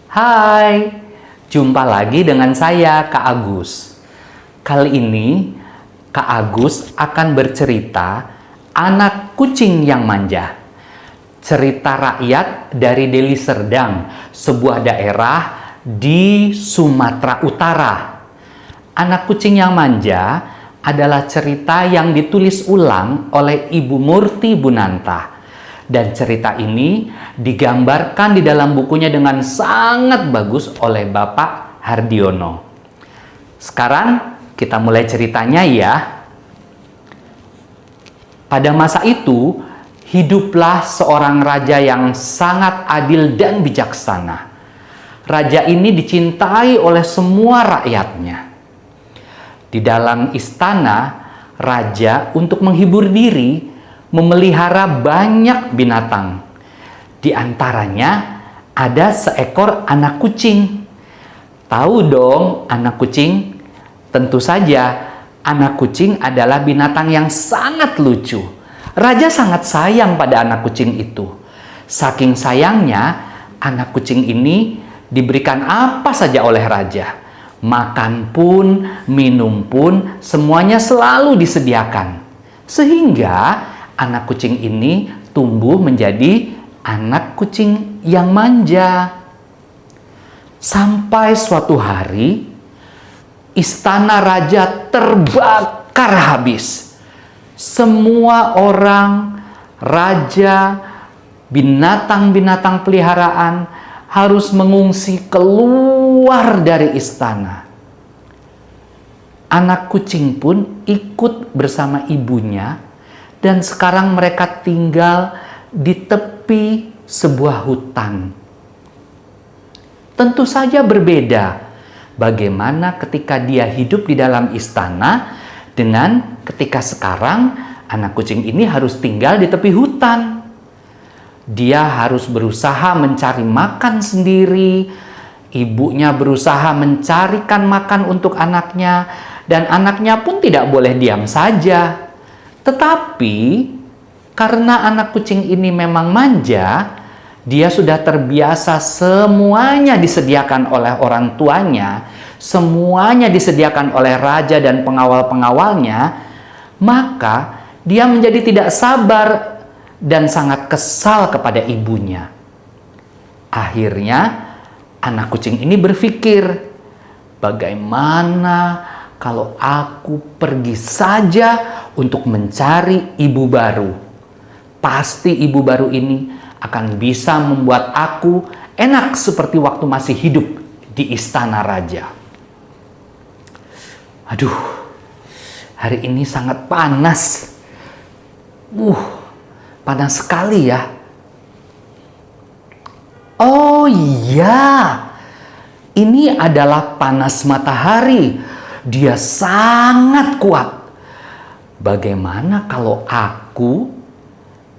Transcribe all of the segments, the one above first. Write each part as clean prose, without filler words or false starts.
Hai, jumpa lagi dengan saya, Kak Agus. Kali ini, Kak Agus akan bercerita Anak Kucing yang Manja. Cerita rakyat dari Deli Serdang, sebuah daerah di Sumatera Utara. Anak Kucing yang Manja adalah cerita yang ditulis ulang oleh Ibu Murti Bunanta. Dan cerita ini digambarkan di dalam bukunya dengan sangat bagus oleh Bapak Hardiono. Sekarang kita mulai ceritanya ya. Pada masa itu, hiduplah seorang raja yang sangat adil dan bijaksana. Raja ini dicintai oleh semua rakyatnya. Di dalam istana, raja untuk menghibur diri memelihara banyak binatang. Di antaranya ada seekor anak kucing. Tahu dong anak kucing? Tentu saja anak kucing adalah binatang yang sangat lucu. Raja sangat sayang pada anak kucing itu. Saking sayangnya, anak kucing ini diberikan apa saja oleh raja. Makan pun, minum pun, semuanya selalu disediakan. Sehingga anak kucing ini tumbuh menjadi anak kucing yang manja. Sampai suatu hari, istana raja terbakar habis. Semua orang, raja, binatang-binatang peliharaan harus mengungsi keluar dari istana. Anak kucing pun ikut bersama ibunya. Dan sekarang mereka tinggal di tepi sebuah hutan. Tentu saja berbeda bagaimana ketika dia hidup di dalam istana dengan ketika sekarang anak kucing ini harus tinggal di tepi hutan. Dia harus berusaha mencari makan sendiri. Ibunya berusaha mencarikan makan untuk anaknya. Dan anaknya pun tidak boleh diam saja. Tetapi, karena anak kucing ini memang manja, dia sudah terbiasa semuanya disediakan oleh orang tuanya, semuanya disediakan oleh raja dan pengawal-pengawalnya, maka dia menjadi tidak sabar dan sangat kesal kepada ibunya. Akhirnya, anak kucing ini berpikir, bagaimana kalau aku pergi saja untuk mencari ibu baru? Pasti ibu baru ini akan bisa membuat aku enak seperti waktu masih hidup di istana raja. Aduh, hari ini sangat panas. Panas sekali ya. Oh iya, ini adalah panas matahari. Dia sangat kuat. Bagaimana kalau aku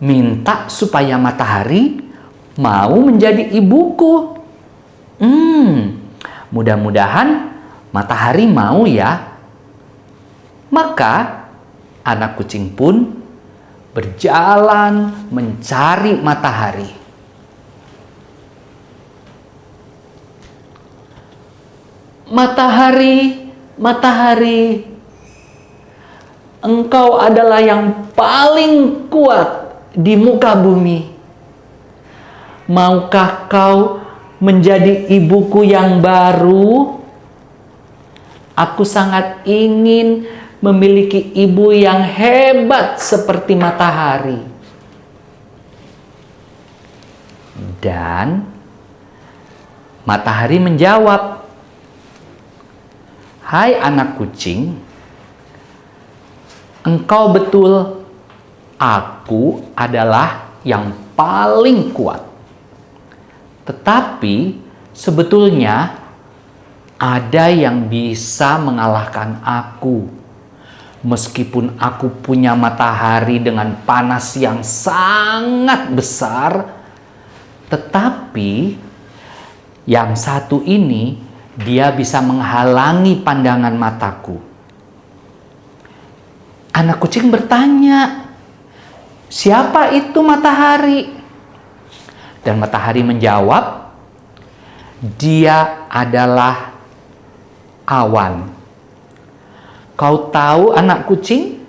minta supaya matahari mau menjadi ibuku? Mudah-mudahan matahari mau ya. Maka anak kucing pun berjalan mencari matahari. Matahari, matahari, engkau adalah yang paling kuat di muka bumi. Maukah kau menjadi ibuku yang baru? Aku sangat ingin memiliki ibu yang hebat seperti matahari. Dan matahari menjawab, "Hai anak kucing, engkau betul, aku adalah yang paling kuat. Tetapi sebetulnya ada yang bisa mengalahkan aku. Meskipun aku punya matahari dengan panas yang sangat besar, tetapi yang satu ini dia bisa menghalangi pandangan mataku." Anak kucing bertanya, "Siapa itu matahari?" Dan matahari menjawab, Dia adalah awan. Kau tahu anak kucing?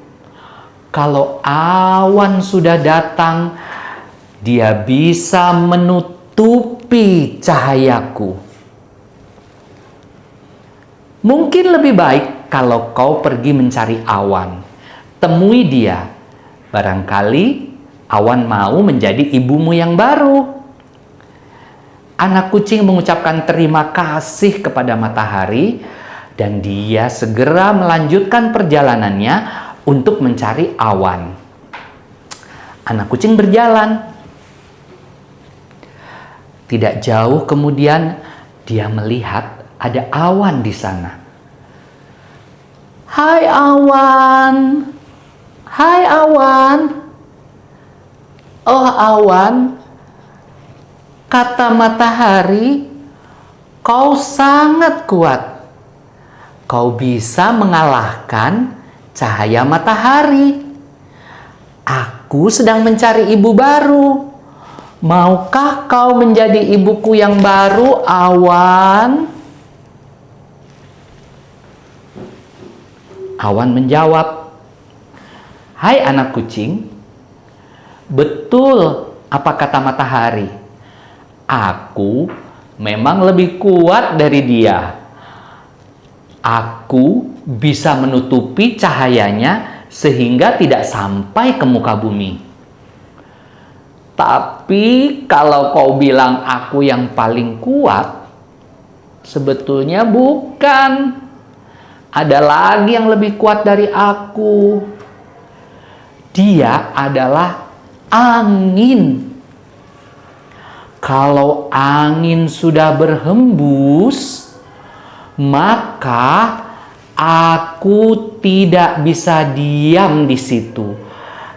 Kalau awan sudah datang, dia bisa menutupi cahayaku. Mungkin lebih baik kalau kau pergi mencari awan. Temui dia. Barangkali awan mau menjadi ibumu yang baru. Anak kucing mengucapkan terima kasih kepada matahari dan dia segera melanjutkan perjalanannya untuk mencari awan. Anak kucing berjalan. Tidak jauh kemudian dia melihat ada awan di sana. Hai awan. Hai awan. Oh awan, kata matahari, kau sangat kuat. Kau bisa mengalahkan cahaya matahari. Aku sedang mencari ibu baru. Maukah kau menjadi ibuku yang baru, awan? Awan menjawab, hai anak kucing, betul apa kata matahari. Aku memang lebih kuat dari dia. Aku bisa menutupi cahayanya sehingga tidak sampai ke muka bumi. Tapi kalau kau bilang aku yang paling kuat, sebetulnya bukan. Ada lagi yang lebih kuat dari aku. Dia adalah angin. Kalau angin sudah berhembus, maka aku tidak bisa diam di situ.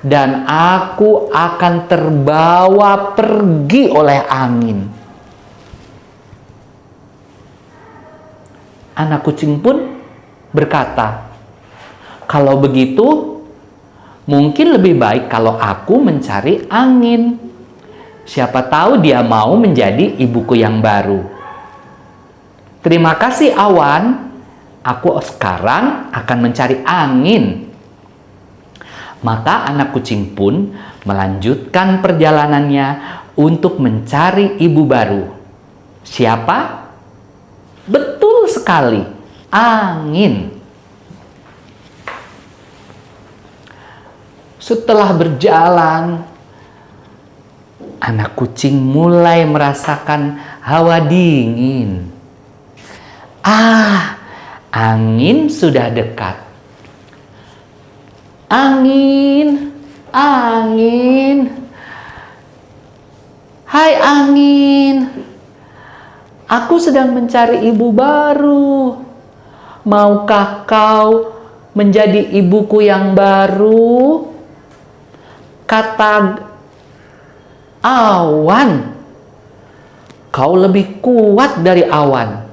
Dan aku akan terbawa pergi oleh angin. Anak kucing pun berkata, kalau begitu, mungkin lebih baik kalau aku mencari angin. Siapa tahu dia mau menjadi ibuku yang baru. Terima kasih awan, aku sekarang akan mencari angin. Maka anak kucing pun melanjutkan perjalanannya untuk mencari ibu baru. Siapa? Betul sekali, angin. Setelah berjalan, anak kucing mulai merasakan hawa dingin. Angin sudah dekat. Angin, angin. Hai angin, aku sedang mencari ibu baru. Maukah kau menjadi ibuku yang baru? Kata awan, kau lebih kuat dari awan.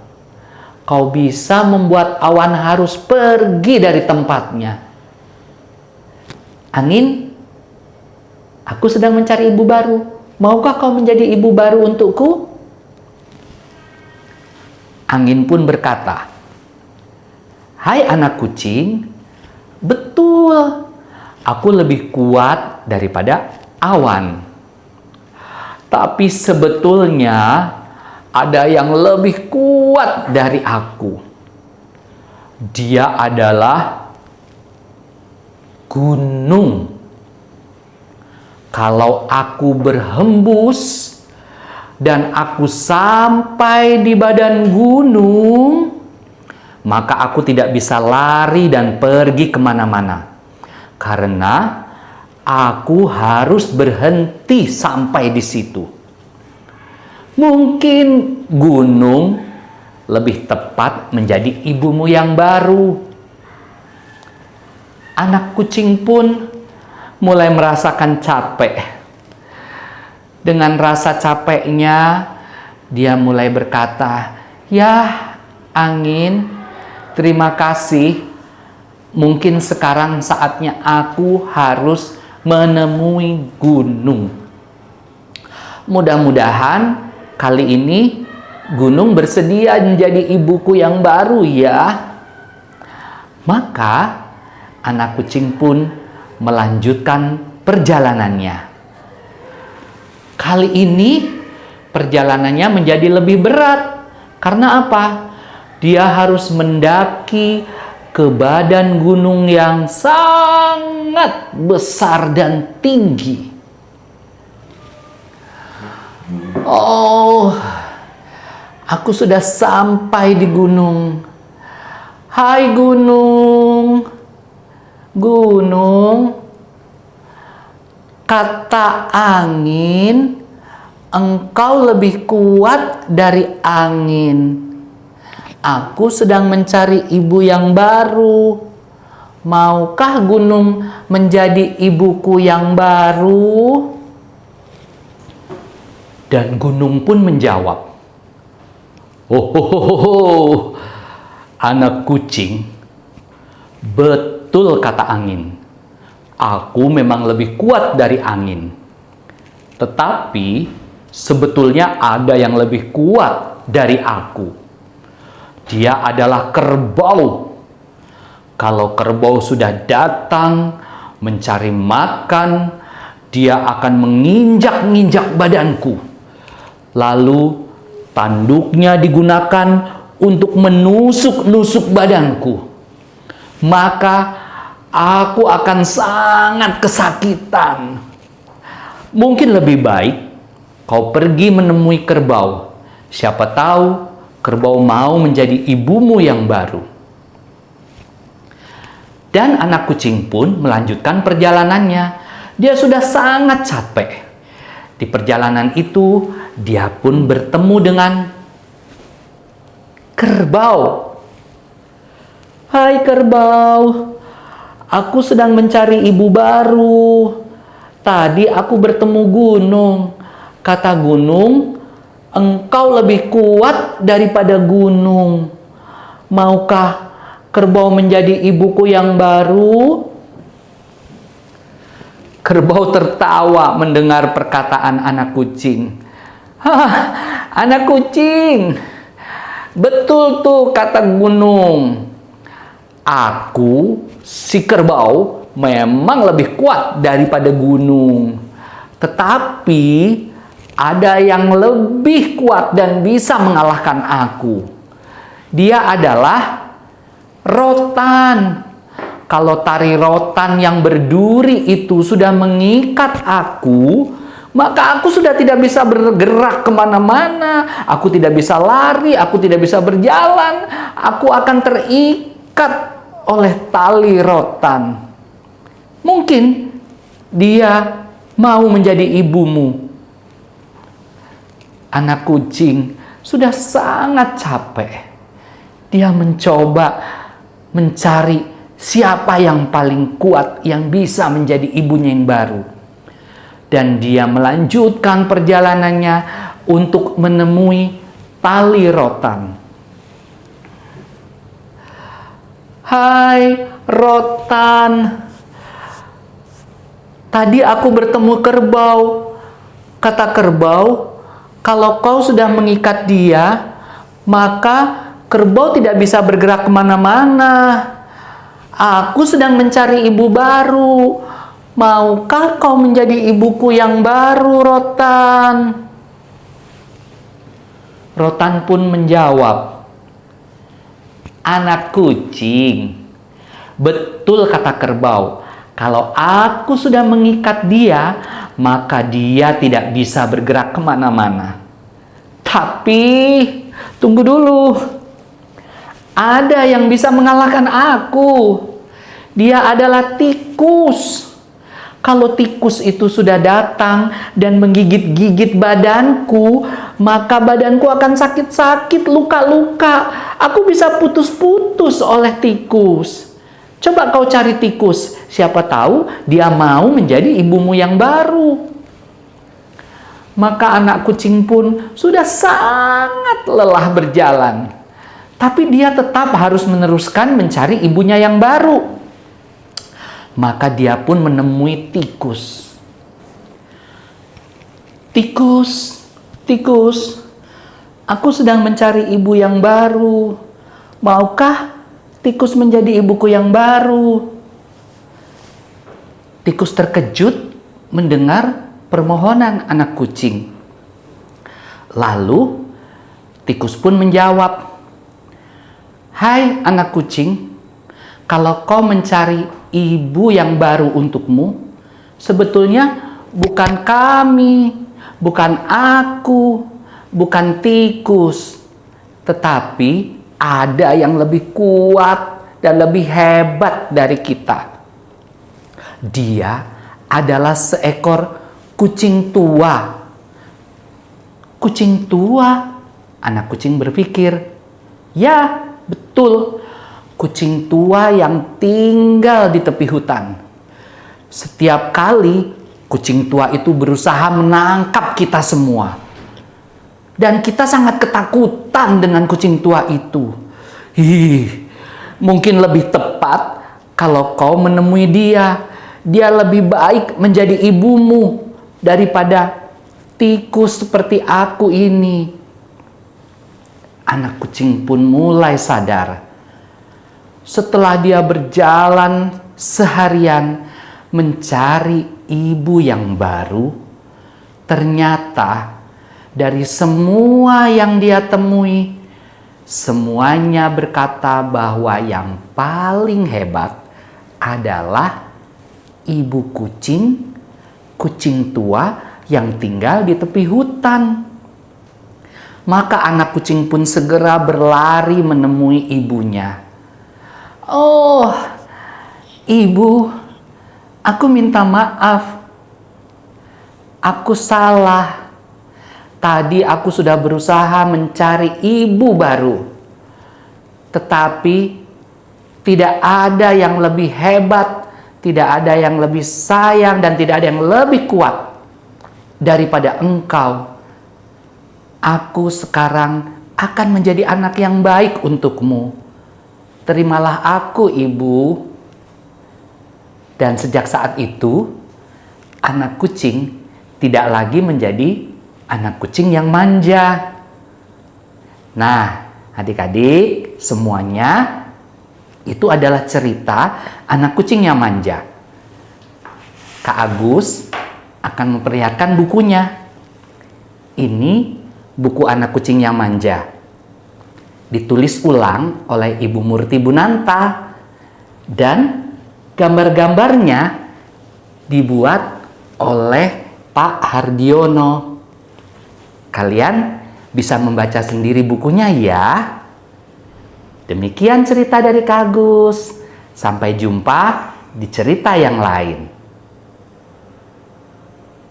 Kau bisa membuat awan harus pergi dari tempatnya. Angin, aku sedang mencari ibu baru. Maukah kau menjadi ibu baru untukku? Angin pun berkata, hai anak kucing, betul, aku lebih kuat daripada awan. Tapi sebetulnya ada yang lebih kuat dari aku. Dia adalah gunung. Kalau aku berhembus dan aku sampai di badan gunung, maka aku tidak bisa lari dan pergi kemana-mana. Karena aku harus berhenti sampai di situ. Mungkin gunung lebih tepat menjadi ibumu yang baru. Anak kucing pun mulai merasakan capek. Dengan rasa capeknya, dia mulai berkata, "Yah, angin, terima kasih. Mungkin sekarang saatnya aku harus menemui gunung. Mudah-mudahan kali ini gunung bersedia menjadi ibuku yang baru ya. Maka anak kucing pun melanjutkan perjalanannya. Kali ini perjalanannya menjadi lebih berat. Karena apa? Dia harus mendaki ke badan gunung yang sangat besar dan tinggi. Oh, aku sudah sampai di gunung. Hai gunung, gunung, kata angin, engkau lebih kuat dari angin. Aku sedang mencari ibu yang baru. Maukah gunung menjadi ibuku yang baru? Dan gunung pun menjawab, "Oh, anak kucing, betul kata angin. Aku memang lebih kuat dari angin. Tetapi sebetulnya ada yang lebih kuat dari aku. Dia adalah kerbau. Kalau kerbau sudah datang mencari makan, dia akan menginjak-injak badanku. Lalu tanduknya digunakan untuk menusuk-nusuk badanku. Maka aku akan sangat kesakitan. Mungkin lebih baik kau pergi menemui kerbau. Siapa tahu kerbau mau menjadi ibumu yang baru." Dan anak kucing pun melanjutkan perjalanannya. Dia sudah sangat capek. Di perjalanan itu, dia pun bertemu dengan kerbau. "Hai kerbau, aku sedang mencari ibu baru. Tadi aku bertemu gunung. Kata gunung, engkau lebih kuat daripada gunung. Maukah kerbau menjadi ibuku yang baru?" Kerbau tertawa mendengar perkataan anak kucing. "Hah, anak kucing, betul tuh kata gunung. Aku, si kerbau, memang lebih kuat daripada gunung. Tetapi ada yang lebih kuat dan bisa mengalahkan aku. Dia adalah rotan. Kalau tari rotan yang berduri itu sudah mengikat aku, maka aku sudah tidak bisa bergerak kemana-mana. Aku tidak bisa lari, aku tidak bisa berjalan. Aku akan terikat oleh tali rotan. Mungkin dia mau menjadi ibumu." Anak kucing sudah sangat capek. Dia mencoba mencari siapa yang paling kuat yang bisa menjadi ibunya yang baru. Dan dia melanjutkan perjalanannya untuk menemui tali rotan. "Hai rotan, tadi aku bertemu kerbau. Kata kerbau, kalau kau sudah mengikat dia, maka kerbau tidak bisa bergerak kemana-mana. Aku sedang mencari ibu baru. Maukah kau menjadi ibuku yang baru, rotan?" Rotan pun menjawab, "Anak kucing, betul kata kerbau. Kalau aku sudah mengikat dia, maka dia tidak bisa bergerak kemana-mana. Tapi, tunggu dulu. Ada yang bisa mengalahkan aku. Dia adalah tikus. Kalau tikus itu sudah datang dan menggigit-gigit badanku, maka badanku akan sakit-sakit, luka-luka. Aku bisa putus-putus oleh tikus. Coba kau cari tikus. Siapa tahu dia mau menjadi ibumu yang baru." Maka anak kucing pun sudah sangat lelah berjalan. Tapi dia tetap harus meneruskan mencari ibunya yang baru. Maka dia pun menemui tikus. "Tikus, tikus, Aku sedang mencari ibu yang baru. Maukah tikus menjadi ibuku yang baru?" Tikus terkejut mendengar permohonan anak kucing. Lalu tikus pun menjawab, "Hai anak kucing, kalau kau mencari ibu yang baru untukmu, sebetulnya bukan kami, bukan aku, bukan tikus, tetapi ada yang lebih kuat dan lebih hebat dari kita. Dia adalah seekor kucing tua." Kucing tua? Anak kucing berpikir, "Ya, betul. Kucing tua yang tinggal di tepi hutan. Setiap kali kucing tua itu berusaha menangkap kita semua. Dan kita sangat ketakutan dengan kucing tua itu. Mungkin lebih tepat kalau kau menemui dia. Dia lebih baik menjadi ibumu daripada tikus seperti aku ini." Anak kucing pun mulai sadar. Setelah dia berjalan seharian mencari ibu yang baru, ternyata dari semua yang dia temui, semuanya berkata bahwa yang paling hebat adalah ibu kucing, kucing tua yang tinggal di tepi hutan. Maka anak kucing pun segera berlari menemui ibunya. "Oh, ibu, aku minta maaf. Aku salah. Tadi aku sudah berusaha mencari ibu baru. Tetapi tidak ada yang lebih hebat, tidak ada yang lebih sayang, dan tidak ada yang lebih kuat daripada engkau. Aku sekarang akan menjadi anak yang baik untukmu. Terimalah aku, ibu." Dan sejak saat itu, anak kucing tidak lagi menjadi anak kucing yang manja. Nah, adik-adik semuanya, itu adalah cerita anak kucing yang manja. Kak Agus akan memperlihatkan bukunya. Ini buku anak kucing yang manja. Ditulis ulang oleh Ibu Murti Bunanta. Dan gambar-gambarnya dibuat oleh Pak Hardiono. Kalian bisa membaca sendiri bukunya ya. Demikian cerita dari Kak Agus. Sampai jumpa di cerita yang lain.